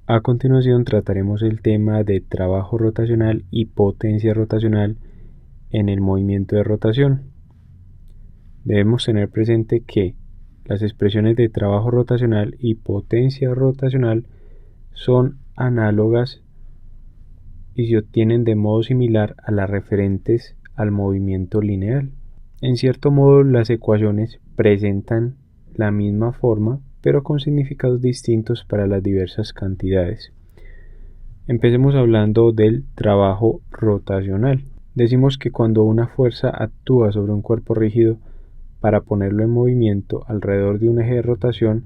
A continuación trataremos el tema de trabajo rotacional y potencia rotacional en el movimiento de rotación. Debemos tener presente que las expresiones de trabajo rotacional y potencia rotacional son análogas y se obtienen de modo similar a las referentes al movimiento lineal. En cierto modo, las ecuaciones presentan la misma forma, pero con significados distintos para las diversas cantidades. Empecemos hablando del trabajo rotacional. Decimos que cuando una fuerza actúa sobre un cuerpo rígido para ponerlo en movimiento alrededor de un eje de rotación,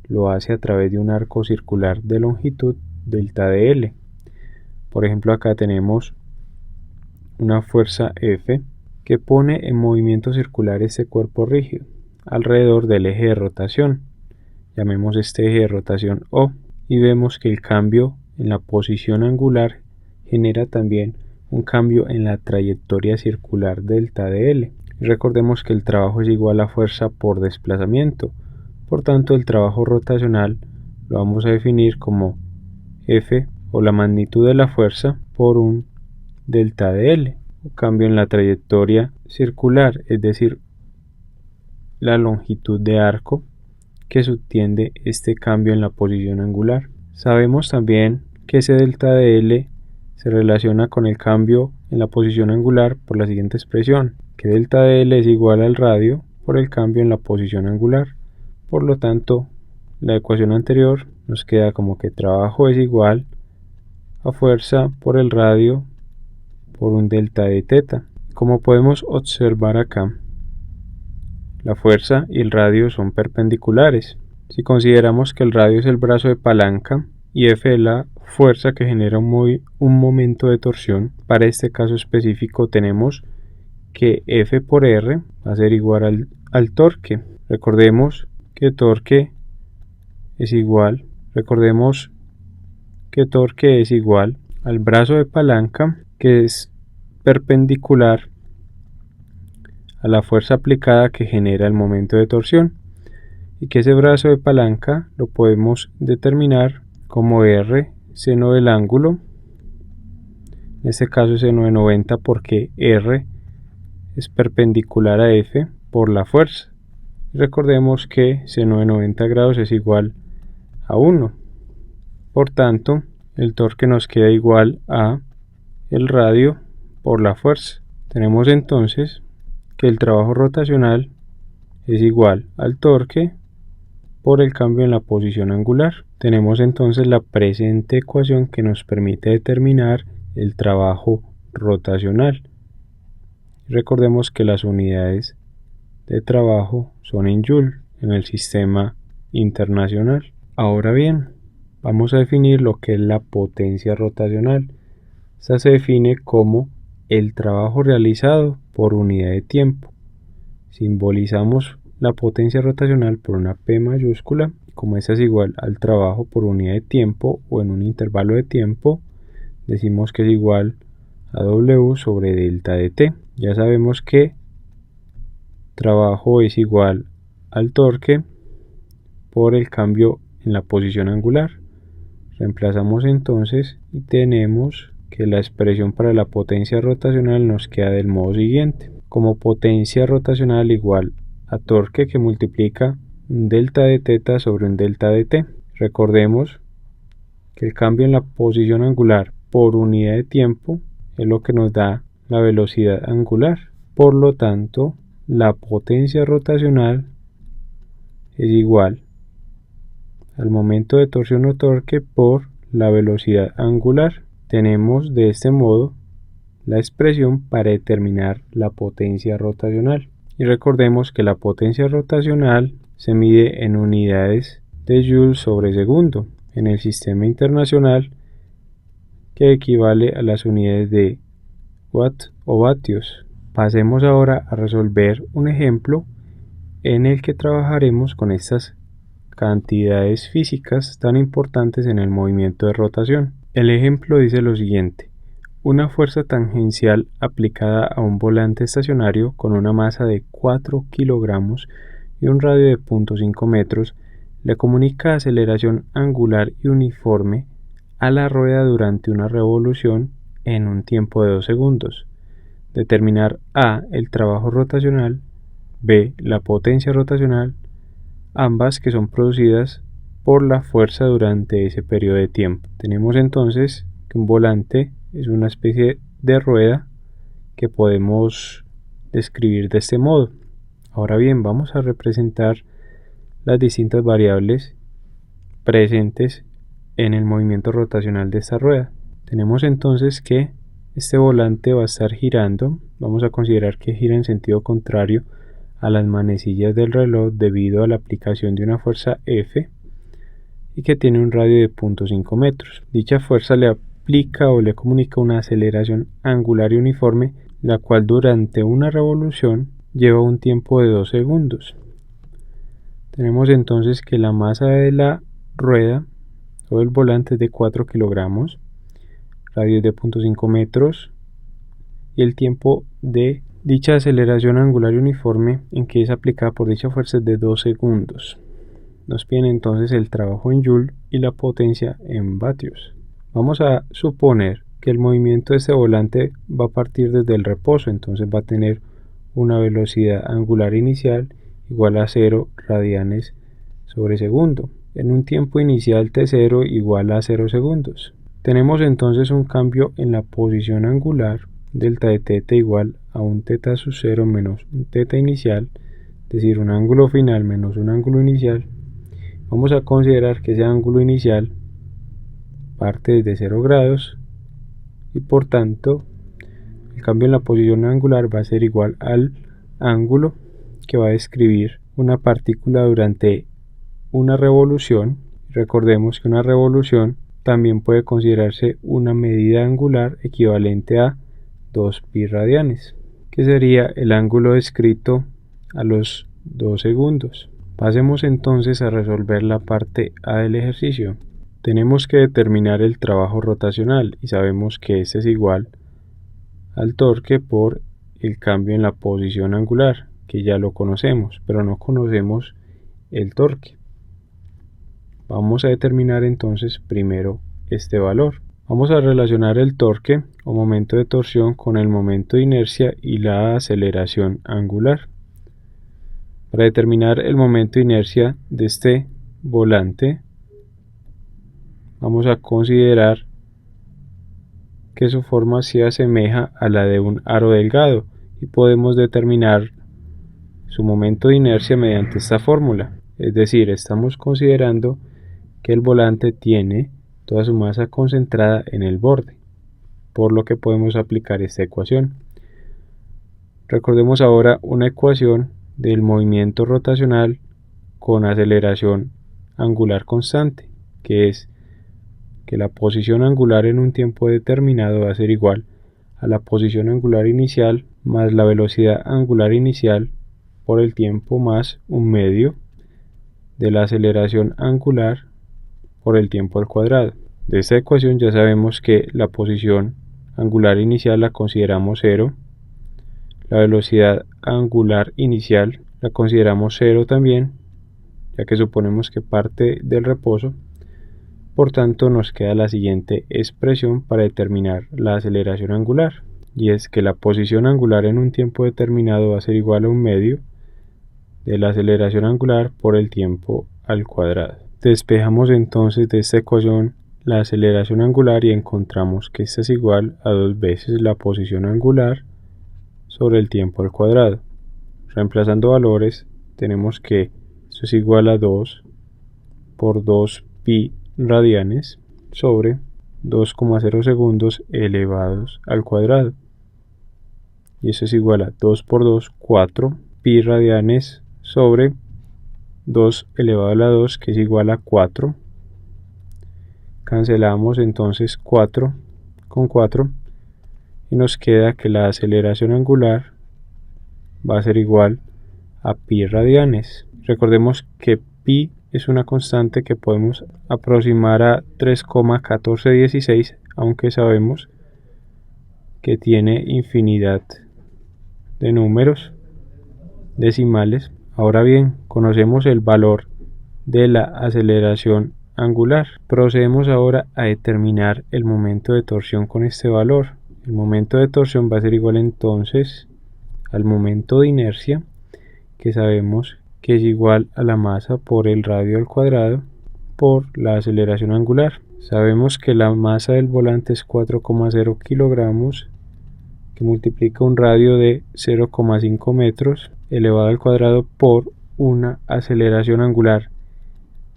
lo hace a través de un arco circular de longitud delta de L. Por ejemplo, acá tenemos una fuerza F que pone en movimiento circular este cuerpo rígido alrededor del eje de rotación. Llamemos este eje de rotación O y vemos que el cambio en la posición angular genera también un cambio en la trayectoria circular delta de L. Recordemos que el trabajo es igual a fuerza por desplazamiento, por tanto el trabajo rotacional lo vamos a definir como F o la magnitud de la fuerza por un delta de L, un cambio en la trayectoria circular, es decir, la longitud de arco que subtiende este cambio en la posición angular. Sabemos también que ese delta de L se relaciona con el cambio en la posición angular por la siguiente expresión, que delta de L es igual al radio por el cambio en la posición angular. Por lo tanto, la ecuación anterior nos queda como que trabajo es igual a fuerza por el radio por un delta de teta. Como podemos observar acá, la fuerza y el radio son perpendiculares. Si consideramos que el radio es el brazo de palanca y F es la fuerza que genera un momento de torsión, para este caso específico tenemos que F por R va a ser igual al torque. Recordemos que torque es igual al brazo de palanca, que es perpendicular a la fuerza aplicada que genera el momento de torsión, y que ese brazo de palanca lo podemos determinar como R, seno del ángulo, en este caso es seno de 90 porque R es perpendicular a F por la fuerza. Recordemos que seno de 90 grados es igual a 1. Por tanto, el torque nos queda igual a el radio por la fuerza. Tenemos entonces que el trabajo rotacional es igual al torque por el cambio en la posición angular. Tenemos entonces la presente ecuación que nos permite determinar el trabajo rotacional. Recordemos que las unidades de trabajo son en Joule en el sistema internacional. Ahora bien, vamos a definir lo que es la potencia rotacional. Esta se define como el trabajo realizado por unidad de tiempo. Simbolizamos la potencia rotacional por una P mayúscula, como esta es igual al trabajo por unidad de tiempo o en un intervalo de tiempo, decimos que es igual a W sobre delta de T. Ya sabemos que trabajo es igual al torque por el cambio en la posición angular. Reemplazamos entonces y tenemos que la expresión para la potencia rotacional nos queda del modo siguiente, como potencia rotacional igual a torque que multiplica un delta de teta sobre un delta de t. Recordemos que el cambio en la posición angular por unidad de tiempo es lo que nos da la velocidad angular. Por lo tanto, la potencia rotacional es igual al momento de torsión o torque por la velocidad angular. Tenemos de este modo la expresión para determinar la potencia rotacional. Y recordemos que la potencia rotacional se mide en unidades de Joule sobre segundo en el sistema internacional, que equivale a las unidades de watt o vatios. Pasemos ahora a resolver un ejemplo en el que trabajaremos con estas cantidades físicas tan importantes en el movimiento de rotación. El ejemplo dice lo siguiente: una fuerza tangencial aplicada a un volante estacionario con una masa de 4 kilogramos y un radio de 0.5 metros le comunica aceleración angular y uniforme a la rueda durante una revolución en un tiempo de 2 segundos. Determinar A, el trabajo rotacional, B, la potencia rotacional, ambas que son producidas por la fuerza durante ese periodo de tiempo. Tenemos entonces que un volante es una especie de rueda que podemos describir de este modo. Ahora bien, vamos a representar las distintas variables presentes en el movimiento rotacional de esta rueda. Tenemos entonces que este volante va a estar girando. Vamos a considerar que gira en sentido contrario a las manecillas del reloj debido a la aplicación de una fuerza F y que tiene un radio de 0.5 metros. Dicha fuerza le aplica o le comunica una aceleración angular y uniforme, la cual durante una revolución lleva un tiempo de 2 segundos. Tenemos entonces que la masa de la rueda o el volante es de 4 kilogramos, radio de 0.5 metros y el tiempo de dicha aceleración angular y uniforme en que es aplicada por dicha fuerza es de 2 segundos. Nos piden entonces el trabajo en Joule y la potencia en vatios. Vamos a suponer que el movimiento de este volante va a partir desde el reposo, entonces va a tener una velocidad angular inicial igual a 0 radianes sobre segundo, en un tiempo inicial t0 igual a 0 segundos. Tenemos entonces un cambio en la posición angular, delta de θ igual a un θ sub 0 menos un θ inicial, es decir, un ángulo final menos un ángulo inicial. Vamos a considerar que ese ángulo inicial parte desde 0 grados y por tanto el cambio en la posición angular va a ser igual al ángulo que va a describir una partícula durante una revolución. Recordemos que una revolución también puede considerarse una medida angular equivalente a 2 pi radianes, que sería el ángulo descrito a los 2 segundos. Pasemos entonces a resolver la parte A del ejercicio. Tenemos que determinar el trabajo rotacional y sabemos que este es igual al torque por el cambio en la posición angular, que ya lo conocemos, pero no conocemos el torque. Vamos a determinar entonces primero este valor. Vamos a relacionar el torque o momento de torsión con el momento de inercia y la aceleración angular. Para determinar el momento de inercia de este volante, vamos a considerar que su forma se asemeja a la de un aro delgado y podemos determinar su momento de inercia mediante esta fórmula. Es decir, estamos considerando que el volante tiene toda su masa concentrada en el borde, por lo que podemos aplicar esta ecuación. Recordemos ahora una ecuación del movimiento rotacional con aceleración angular constante, que es que la posición angular en un tiempo determinado va a ser igual a la posición angular inicial más la velocidad angular inicial por el tiempo más un medio de la aceleración angular por el tiempo al cuadrado. De esta ecuación ya sabemos que la posición angular inicial la consideramos 0, la velocidad angular inicial la consideramos 0 también, ya que suponemos que parte del reposo. Por tanto, nos queda la siguiente expresión para determinar la aceleración angular, y es que la posición angular en un tiempo determinado va a ser igual a un medio de la aceleración angular por el tiempo al cuadrado. Despejamos entonces de esta ecuación la aceleración angular y encontramos que esta es igual a 2 veces la posición angular sobre el tiempo al cuadrado. Reemplazando valores, tenemos que esto es igual a 2 por 2 pi radianes sobre 2,0 segundos elevados al cuadrado. Y eso es igual a 2 por 2, 4 pi radianes sobre 2 elevado a la 2, que es igual a 4. Cancelamos entonces 4 con 4 y nos queda que la aceleración angular va a ser igual a pi radianes. Recordemos que pi es una constante que podemos aproximar a 3,1416, aunque sabemos que tiene infinidad de números decimales. Ahora bien, conocemos el valor de la aceleración angular. Procedemos ahora a determinar el momento de torsión con este valor. El momento de torsión va a ser igual entonces al momento de inercia, que sabemos que es igual a la masa por el radio al cuadrado por la aceleración angular. Sabemos que la masa del volante es 4,0 kilogramos, que multiplica un radio de 0,5 metros elevado al cuadrado por una aceleración angular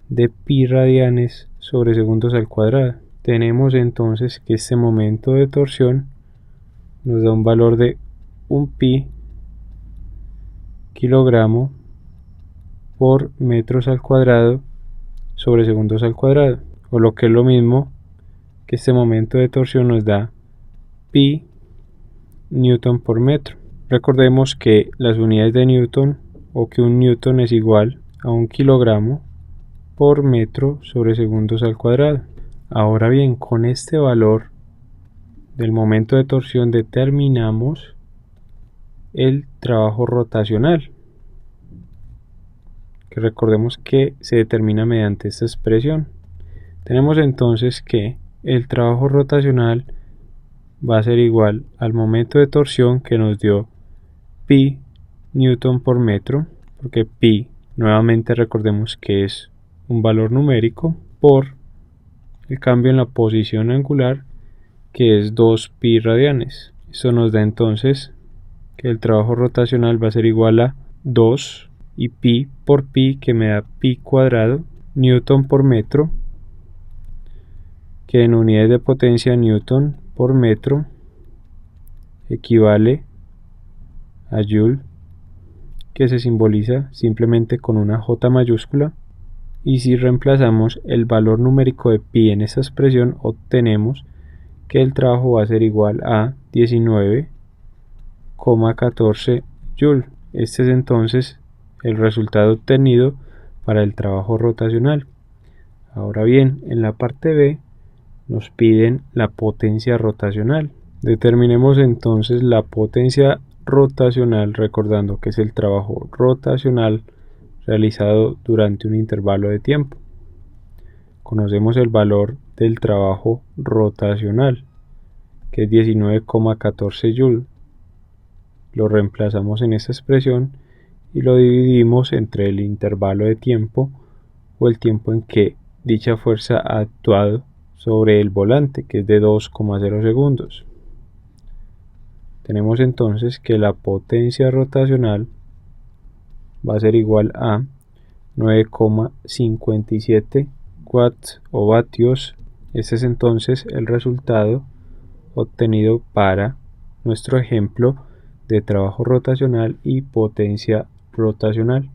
de pi radianes sobre segundos al cuadrado. Tenemos entonces que este momento de torsión nos da un valor de 1 pi kilogramo por metros al cuadrado sobre segundos al cuadrado, o lo que es lo mismo que este momento de torsión nos da pi newton por metro. Recordemos que las unidades de newton, o que un newton es igual a 1 kilogramo por metro sobre segundos al cuadrado. Ahora bien, con este valor del momento de torsión determinamos el trabajo rotacional, que recordemos que se determina mediante esta expresión. Tenemos entonces que el trabajo rotacional va a ser igual al momento de torsión, que nos dio pi newton por metro, porque pi nuevamente recordemos que es un valor numérico, por el cambio en la posición angular, que es 2 pi radianes. Esto nos da entonces que el trabajo rotacional va a ser igual a 2 y pi por pi, que me da pi cuadrado, newton por metro, que en unidades de potencia newton por metro equivale a joule, que se simboliza simplemente con una J mayúscula. Y si reemplazamos el valor numérico de pi en esta expresión, obtenemos que el trabajo va a ser igual a 19,14 joule. Este es entonces el resultado obtenido para el trabajo rotacional. Ahora bien, en la parte B nos piden la potencia rotacional. Determinemos entonces la potencia rotacional, recordando que es el trabajo rotacional realizado durante un intervalo de tiempo. Conocemos el valor del trabajo rotacional, que es 19,14 joule. Lo reemplazamos en esta expresión y lo dividimos entre el intervalo de tiempo, o el tiempo en que dicha fuerza ha actuado sobre el volante, que es de 2,0 segundos. Tenemos entonces que la potencia rotacional va a ser igual a 9,57 watts o vatios. Este es entonces el resultado obtenido para nuestro ejemplo de trabajo rotacional y potencia rotacional.